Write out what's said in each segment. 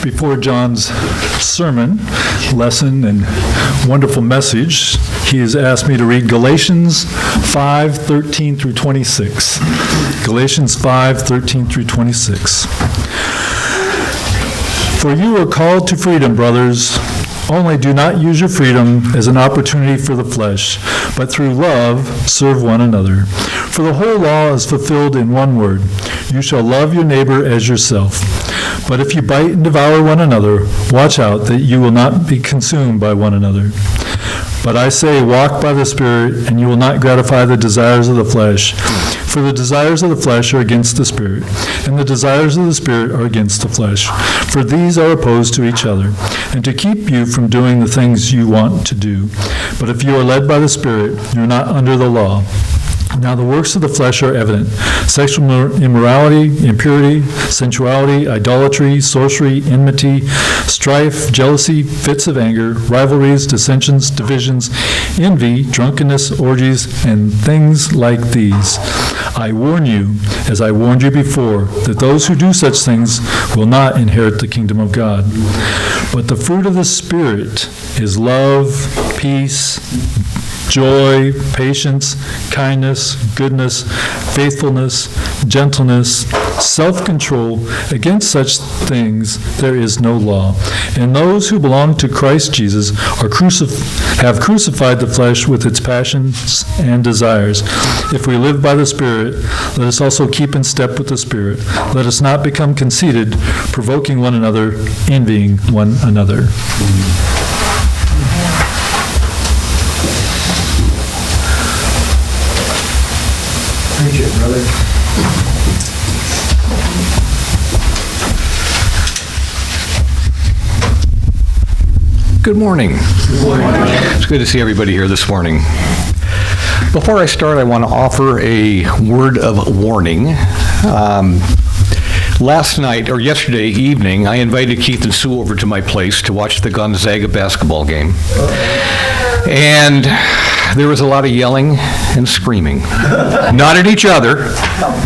Before John's sermon, lesson, and wonderful message, he has asked me to read Galatians 5:13 through 26. Galatians 5:13 through 26. For you are called to freedom, brothers. Only do not use your freedom as an opportunity for the flesh, but through love serve one another. For the whole law is fulfilled in one word: you shall love your neighbor as yourself. But if you bite and devour one another, watch out that you will not be consumed by one another. But I say, walk by the Spirit, and you will not gratify the desires of the flesh. For the desires of the flesh are against the Spirit, and the desires of the Spirit are against the flesh. For these are opposed to each other, and to keep you from doing the things you want to do. But if you are led by the Spirit, you are not under the law. Now the works of the flesh are evident: sexual immorality, impurity, sensuality, idolatry, sorcery, enmity, strife, jealousy, fits of anger, rivalries, dissensions, divisions, envy, drunkenness, orgies, and things like these. I warn you, as I warned you before, that those who do such things will not inherit the kingdom of God. But the fruit of the Spirit is love, peace, joy, patience, kindness, goodness, faithfulness, gentleness, self-control. Against such things there is no law. And those who belong to Christ Jesus have crucified the flesh with its passions and desires. If we live by the Spirit, let us also keep in step with the Spirit. Let us not become conceited, provoking one another, envying one another. Preach it, brother. Good morning. Good morning. It's good to see everybody here this morning. Before I start, I want to offer a word of warning. Last night, or yesterday evening, I invited Keith and Sue over to my place to watch the Gonzaga basketball game. And there was a lot of yelling and screaming. Not at each other,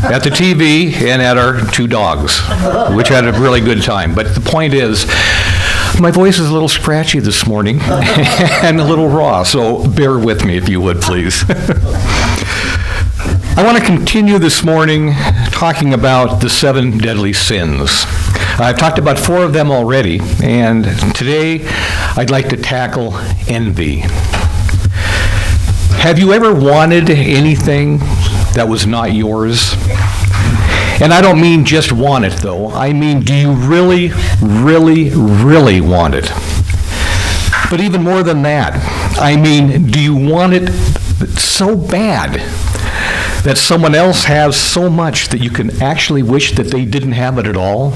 at the TV, and at our two dogs, which had a really good time. But the point is, my voice is a little scratchy this morning and a little raw, so bear with me if you would, please. I want to continue this morning talking about the 7 deadly sins. I've talked about 4 of them already, and today I'd like to tackle envy. Have you ever wanted anything that was not yours? And I don't mean just want it, though. I mean, do you really, really, really want it? But even more than that, I mean, do you want it so bad that someone else has so much that you can actually wish that they didn't have it at all?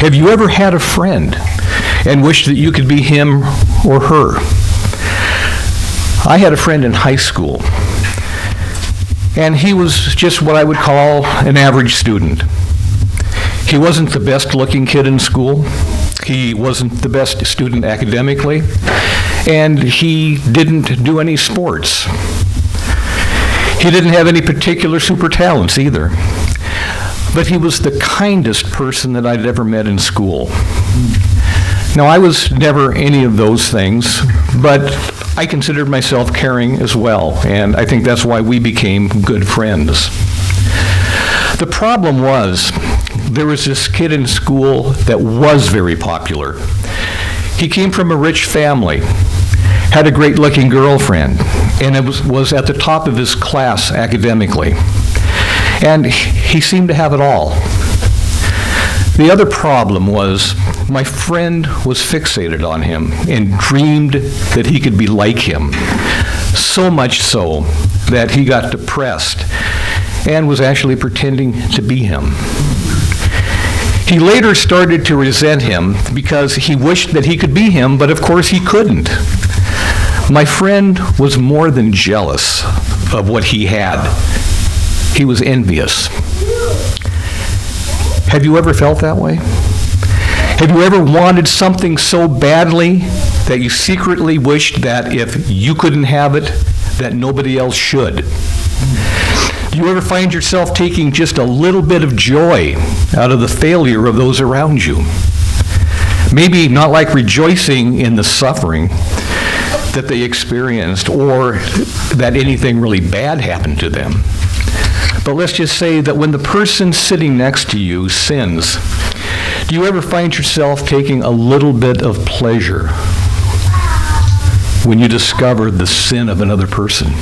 Have you ever had a friend and wished that you could be him or her? I had a friend in high school, and he was just what I would call an average student. He wasn't the best looking kid in school. He wasn't the best student academically, and he didn't do any sports. He didn't have any particular super talents either. But he was the kindest person that I'd ever met in school. Now, I was never any of those things, but I considered myself caring as well, and I think that's why we became good friends. The problem was, there was this kid in school that was very popular. He came from a rich family, had a great-looking girlfriend, and it was at the top of his class academically. And he seemed to have it all. The other problem was, my friend was fixated on him and dreamed that he could be like him. So much so that he got depressed and was actually pretending to be him. He later started to resent him because he wished that he could be him, but of course he couldn't. My friend was more than jealous of what he had. He was envious. Have you ever felt that way? Have you ever wanted something so badly that you secretly wished that if you couldn't have it, that nobody else should? Do you ever find yourself taking just a little bit of joy out of the failure of those around you? Maybe not like rejoicing in the suffering that they experienced or that anything really bad happened to them. But let's just say that when the person sitting next to you sins, do you ever find yourself taking a little bit of pleasure when you discover the sin of another person?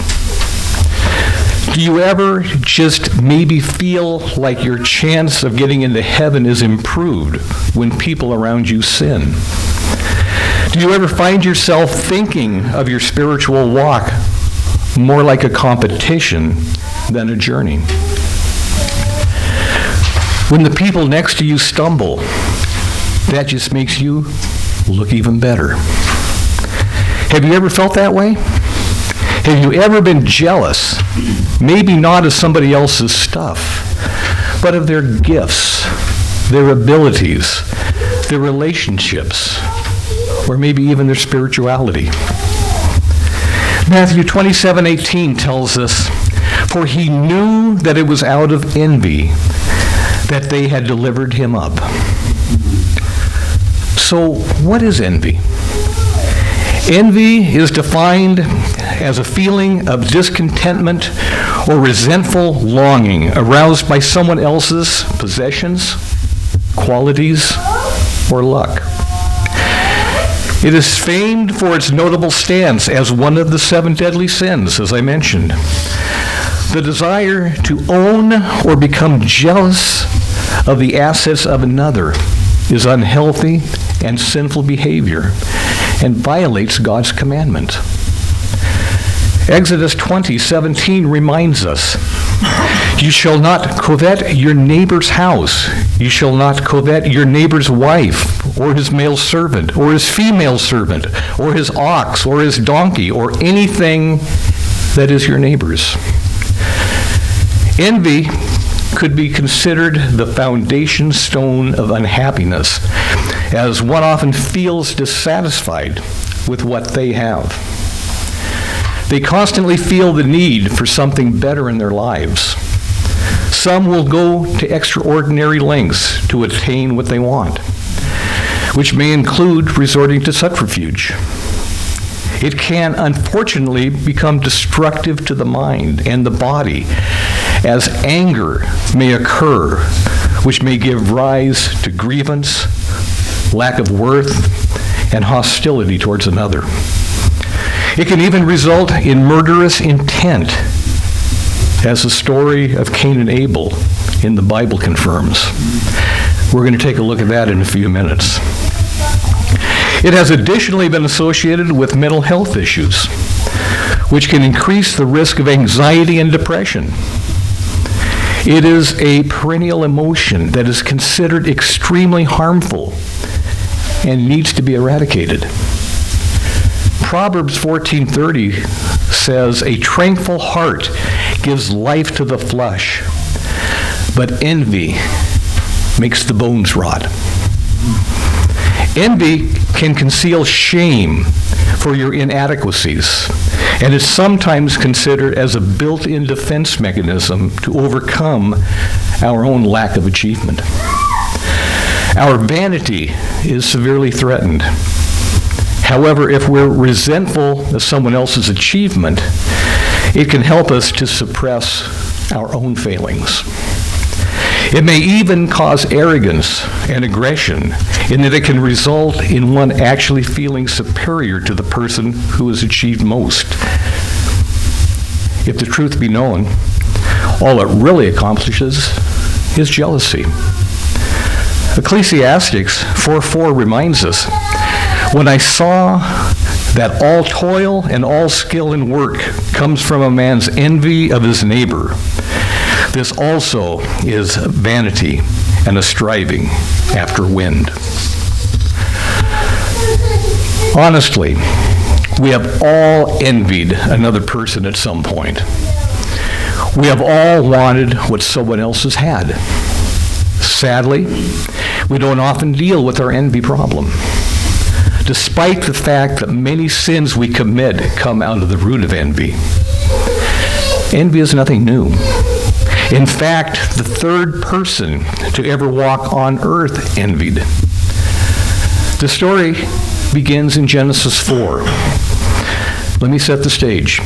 Do you ever just maybe feel like your chance of getting into heaven is improved when people around you sin? Do you ever find yourself thinking of your spiritual walk more like a competition than a journey? When the people next to you stumble, that just makes you look even better. Have you ever felt that way? Have you ever been jealous, maybe not of somebody else's stuff, but of their gifts, their abilities, their relationships, or maybe even their spirituality? Matthew 27:18 tells us, "For he knew that it was out of envy that they had delivered him up." So, what is envy? Envy is defined as a feeling of discontentment or resentful longing aroused by someone else's possessions, qualities, or luck. It is famed for its notable stance as one of the 7 deadly sins, as I mentioned. The desire to own or become jealous of the assets of another is unhealthy and sinful behavior and violates God's commandment. Exodus 20:17 reminds us, "You shall not covet your neighbor's house. You shall not covet your neighbor's wife, or his male servant, or his female servant, or his ox, or his donkey, or anything that is your neighbor's." Envy could be considered the foundation stone of unhappiness, as one often feels dissatisfied with what they have. They constantly feel the need for something better in their lives. Some will go to extraordinary lengths to attain what they want, which may include resorting to subterfuge. It can unfortunately become destructive to the mind and the body, as anger may occur, which may give rise to grievance, lack of worth, and hostility towards another. It can even result in murderous intent, as the story of Cain and Abel in the Bible confirms. We're going to take a look at that in a few minutes. It has additionally been associated with mental health issues, which can increase the risk of anxiety and depression. It is a perennial emotion that is considered extremely harmful and needs to be eradicated. Proverbs 14:30 says, "A tranquil heart gives life to the flesh, but envy makes the bones rot." Envy can conceal shame for your inadequacies, and is sometimes considered as a built-in defense mechanism to overcome our own lack of achievement. Our vanity is severely threatened. However, if we're resentful of someone else's achievement, it can help us to suppress our own failings. It may even cause arrogance and aggression, in that it can result in one actually feeling superior to the person who has achieved most. If the truth be known, all it really accomplishes is jealousy. Ecclesiastes 4:4 reminds us, "When I saw that all toil and all skill in work comes from a man's envy of his neighbor, this also is vanity and a striving after wind." Honestly, we have all envied another person at some point. We have all wanted what someone else has had. Sadly, we don't often deal with our envy problem, despite the fact that many sins we commit come out of the root of envy. Envy is nothing new. In fact, the third person to ever walk on earth envied. The story begins in Genesis 4. Let me set the stage.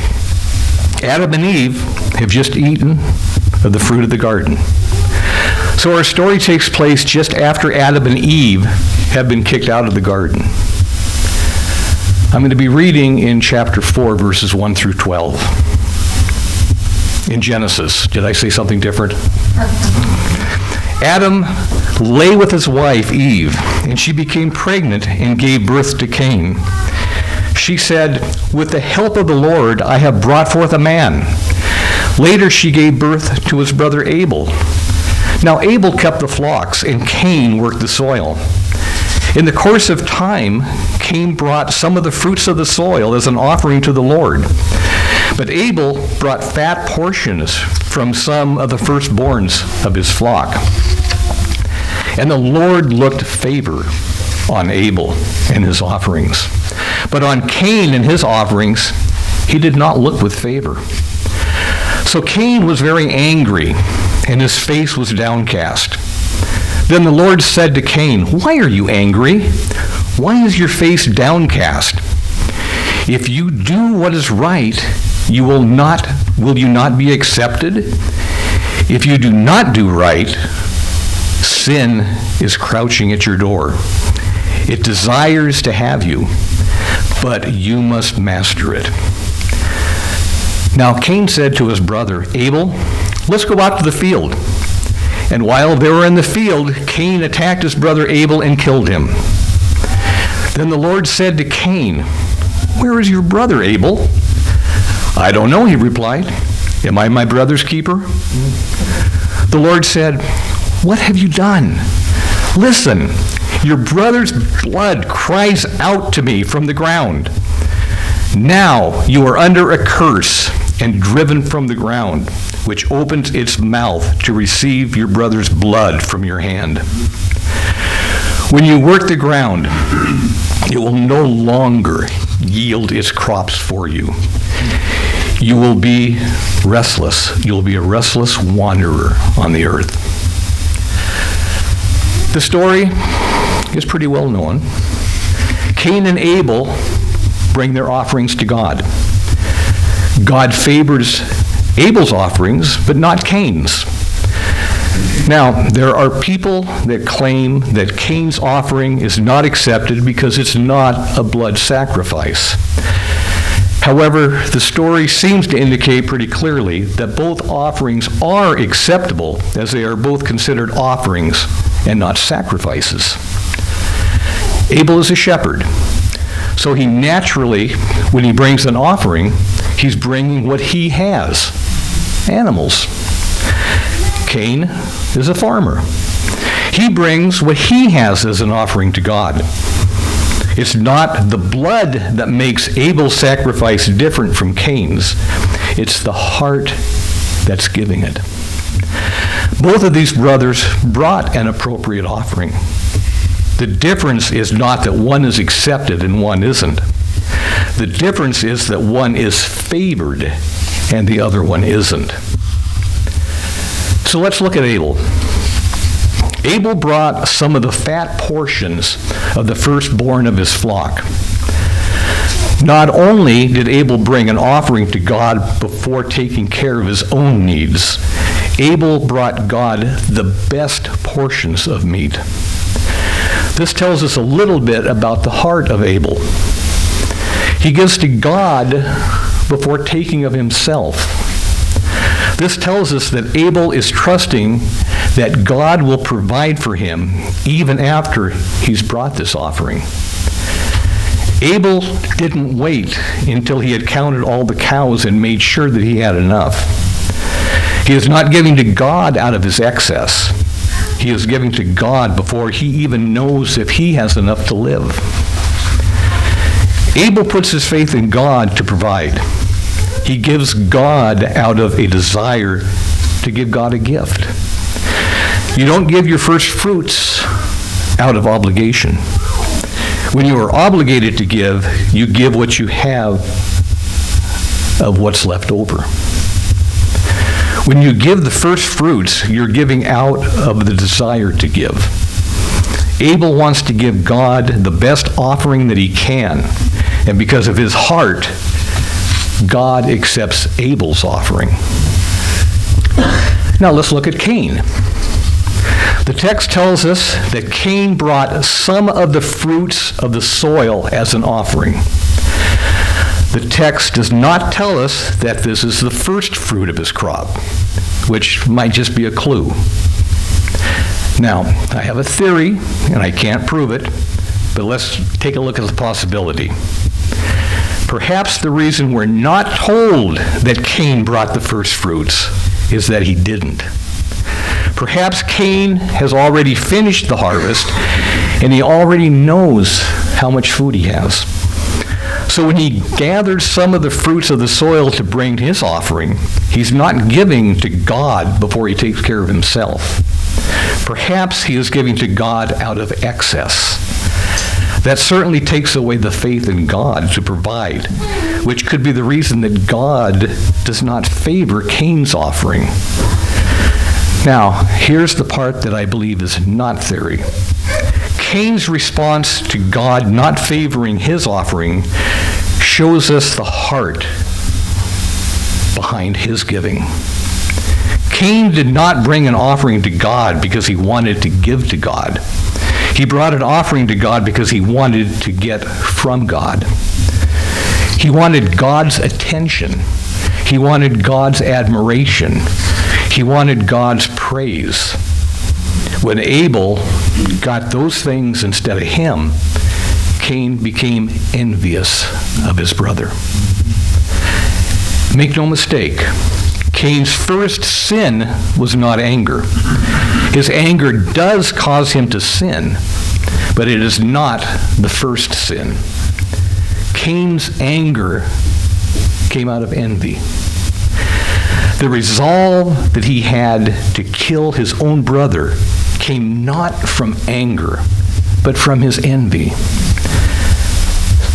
Adam and Eve have just eaten of the fruit of the garden. So our story takes place just after Adam and Eve have been kicked out of the garden. I'm going to be reading in chapter 4, verses 1 through 12. In Genesis. Did I say something different? Adam lay with his wife, Eve, and she became pregnant and gave birth to Cain. She said, "With the help of the Lord, I have brought forth a man." Later, she gave birth to his brother Abel. Now, Abel kept the flocks, and Cain worked the soil. In the course of time, Cain brought some of the fruits of the soil as an offering to the Lord. But Abel brought fat portions from some of the firstborns of his flock. And the Lord looked favor on Abel and his offerings. But on Cain and his offerings, he did not look with favor. So Cain was very angry, and his face was downcast. Then the Lord said to Cain, "Why are you angry? Why is your face downcast? If you do what is right, will you not be accepted? If you do not do right, sin is crouching at your door. It desires to have you, but you must master it." Now Cain said to his brother Abel, "Let's go out to the field." And while they were in the field, Cain attacked his brother Abel and killed him. Then the Lord said to Cain, "Where is your brother Abel?" "I don't know," he replied. "Am I my brother's keeper?" The Lord said, "What have you done? Listen, your brother's blood cries out to me from the ground. Now you are under a curse and driven from the ground, which opens its mouth to receive your brother's blood from your hand. When you work the ground, it will no longer yield its crops for you. You will be restless. You will be a restless wanderer on the earth." The story is pretty well known. Cain and Abel bring their offerings to God. God favors Abel's offerings, but not Cain's. Now, there are people that claim that Cain's offering is not accepted because it's not a blood sacrifice. However, the story seems to indicate pretty clearly that both offerings are acceptable, as they are both considered offerings and not sacrifices. Abel is a shepherd, so he naturally, when he brings an offering, he's bringing what he has, animals. Cain is a farmer. He brings what he has as an offering to God. It's not the blood that makes Abel's sacrifice different from Cain's. It's the heart that's giving it. Both of these brothers brought an appropriate offering. The difference is not that one is accepted and one isn't. The difference is that one is favored and the other one isn't. So let's look at Abel. Abel brought some of the fat portions of the firstborn of his flock. Not only did Abel bring an offering to God before taking care of his own needs, Abel brought God the best portions of meat. This tells us a little bit about the heart of Abel. He gives to God before taking of himself. This tells us that Abel is trusting that God will provide for him even after he's brought this offering. Abel didn't wait until he had counted all the cows and made sure that he had enough. He is not giving to God out of his excess. He is giving to God before he even knows if he has enough to live. Abel puts his faith in God to provide. He gives God out of a desire to give God a gift. You don't give your first fruits out of obligation. When you are obligated to give, you give what you have of what's left over. When you give the first fruits, you're giving out of the desire to give. Abel wants to give God the best offering that he can, and because of his heart, God accepts Abel's offering. Now let's look at Cain. The text tells us that Cain brought some of the fruits of the soil as an offering. The text does not tell us that this is the first fruit of his crop, which might just be a clue. Now, I have a theory, and I can't prove it, but let's take a look at the possibility. Perhaps the reason we're not told that Cain brought the first fruits is that he didn't. Perhaps Cain has already finished the harvest, and he already knows how much food he has. So when he gathers some of the fruits of the soil to bring his offering, he's not giving to God before he takes care of himself. Perhaps he is giving to God out of excess. That certainly takes away the faith in God to provide, which could be the reason that God does not favor Cain's offering. Now, here's the part that I believe is not theory. Cain's response to God not favoring his offering shows us the heart behind his giving. Cain did not bring an offering to God because he wanted to give to God. He brought an offering to God because he wanted to get from God. He wanted God's attention. He wanted God's admiration. He wanted God's praise. When Abel got those things instead of him, Cain became envious of his brother. Make no mistake, Cain's first sin was not anger. His anger does cause him to sin, but it is not the first sin. Cain's anger came out of envy. The resolve that he had to kill his own brother came not from anger, but from his envy.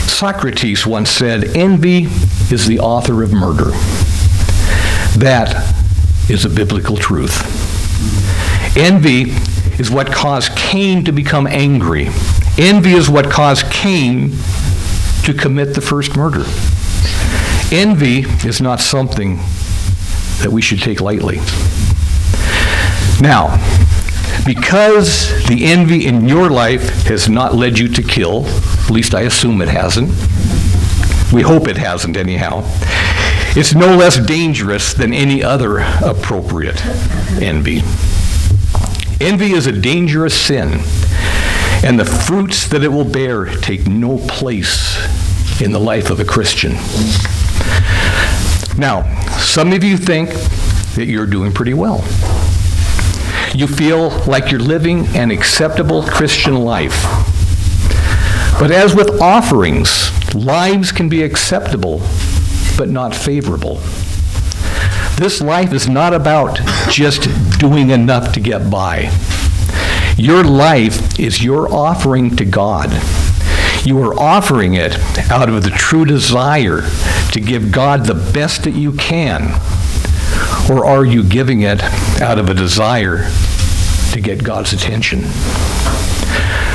Socrates once said, "Envy is the author of murder." That is a biblical truth. Envy is what caused Cain to become angry. Envy is what caused Cain to commit the first murder. Envy is not something that we should take lightly. Now, because the envy in your life has not led you to kill, at least I assume it hasn't. We hope it hasn't anyhow. It's no less dangerous than any other appropriate envy. Envy is a dangerous sin, and the fruits that it will bear take no place in the life of a Christian. Now, some of you think that you're doing pretty well. You feel like you're living an acceptable Christian life. But as with offerings, lives can be acceptable, but not favorable. This life is not about just doing enough to get by. Your life is your offering to God. You are offering it out of the true desire to give God the best that you can. Or are you giving it out of a desire to get God's attention?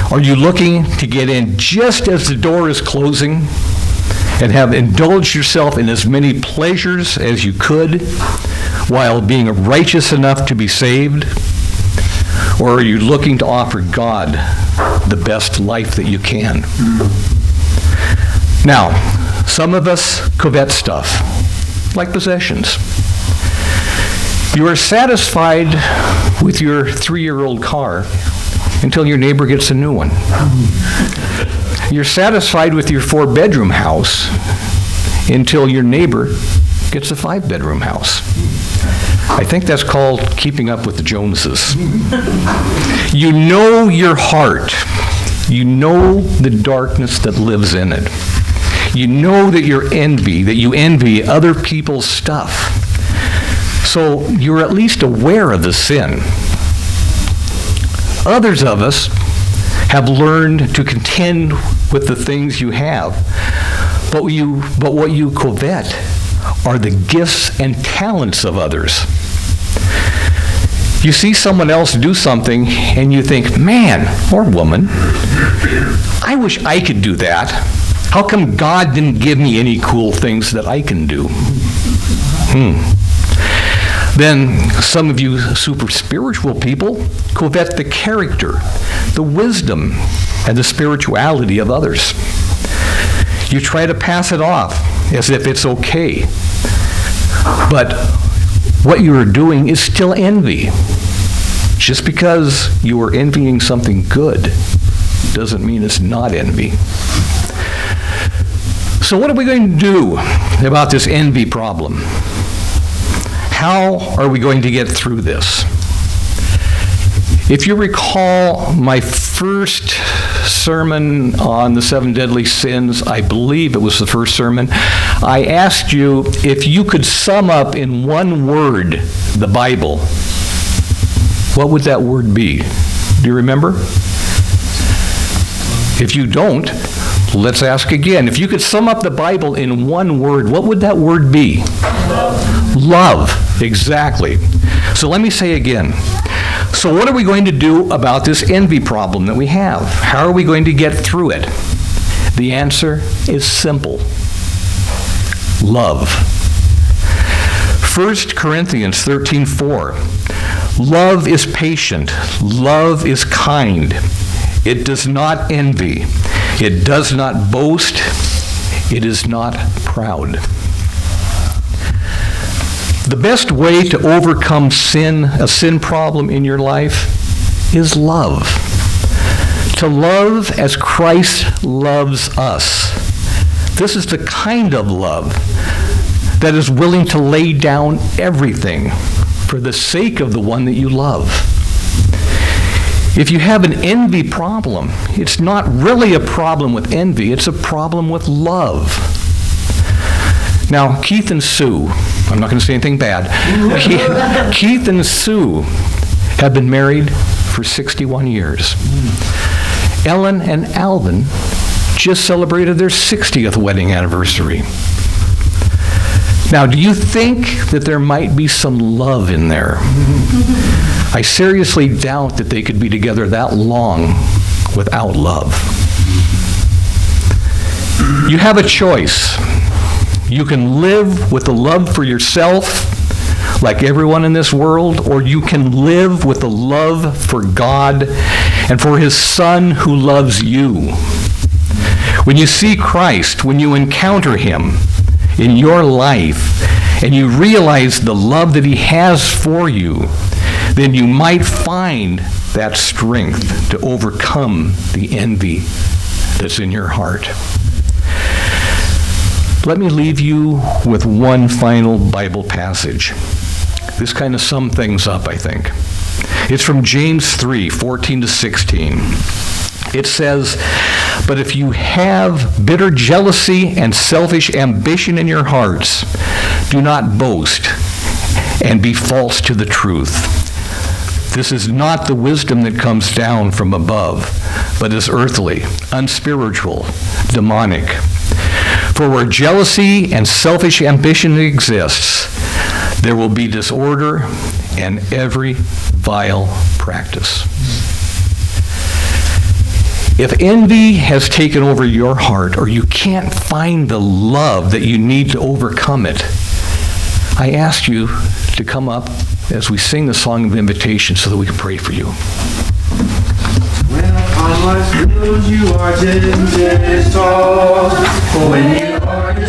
Are you looking to get in just as the door is closing and have indulged yourself in as many pleasures as you could while being righteous enough to be saved? Or are you looking to offer God the best life that you can? Now, some of us covet stuff, like possessions. You are satisfied with your 3-year-old car until your neighbor gets a new one. You're satisfied with your 4-bedroom house until your neighbor gets a 5-bedroom house. I think that's called keeping up with the Joneses. You know your heart. You know the darkness that lives in it. You know that you envy other people's stuff. So you're at least aware of the sin. Others of us have learned to contend with the things you have. But what you covet are the gifts and talents of others. You see someone else do something and you think, man or woman, I wish I could do that. How come God didn't give me any cool things that I can do? Then some of you super spiritual people covet the character, the wisdom, and the spirituality of others. You try to pass it off as if it's okay. But what you are doing is still envy. Just because you are envying something good doesn't mean it's not envy. So what are we going to do about this envy problem? How are we going to get through this? If you recall my first sermon on the 7 deadly sins, I believe it was the first sermon, I asked you if you could sum up in one word the Bible, what would that word be? Do you remember? If you don't, let's ask again. If you could sum up the Bible in one word, what would that word be? Love. Love, exactly. So let me say again. So what are we going to do about this envy problem that we have? How are we going to get through it? The answer is simple. Love. 1 Corinthians 13:4. Love is patient. Love is kind. It does not envy. It does not boast. It is not proud. The best way to overcome sin, a sin problem in your life, is love. To love as Christ loves us. This is the kind of love that is willing to lay down everything for the sake of the one that you love. If you have an envy problem, it's not really a problem with envy, it's a problem with love. Now, Keith and Sue, I'm not going to say anything bad. Keith and Sue have been married for 61 years. Ellen and Alvin just celebrated their 60th wedding anniversary. Now, do you think that there might be some love in there? I seriously doubt that they could be together that long without love. You have a choice. You can live with the love for yourself, like everyone in this world, or you can live with the love for God and for His Son who loves you. When you see Christ, when you encounter Him in your life, and you realize the love that He has for you, then you might find that strength to overcome the envy that's in your heart. Let me leave you with one final Bible passage. This kind of sums things up, I think. It's from James 3:14-16. It says, "But if you have bitter jealousy and selfish ambition in your hearts, do not boast and be false to the truth. This is not the wisdom that comes down from above, but is earthly, unspiritual, demonic. For where jealousy and selfish ambition exists, there will be disorder and every vile practice." If envy has taken over your heart, or you can't find the love that you need to overcome it, I ask you to come up as we sing the song of invitation so that we can pray for you. When upon life's wheels you are 10 days tall,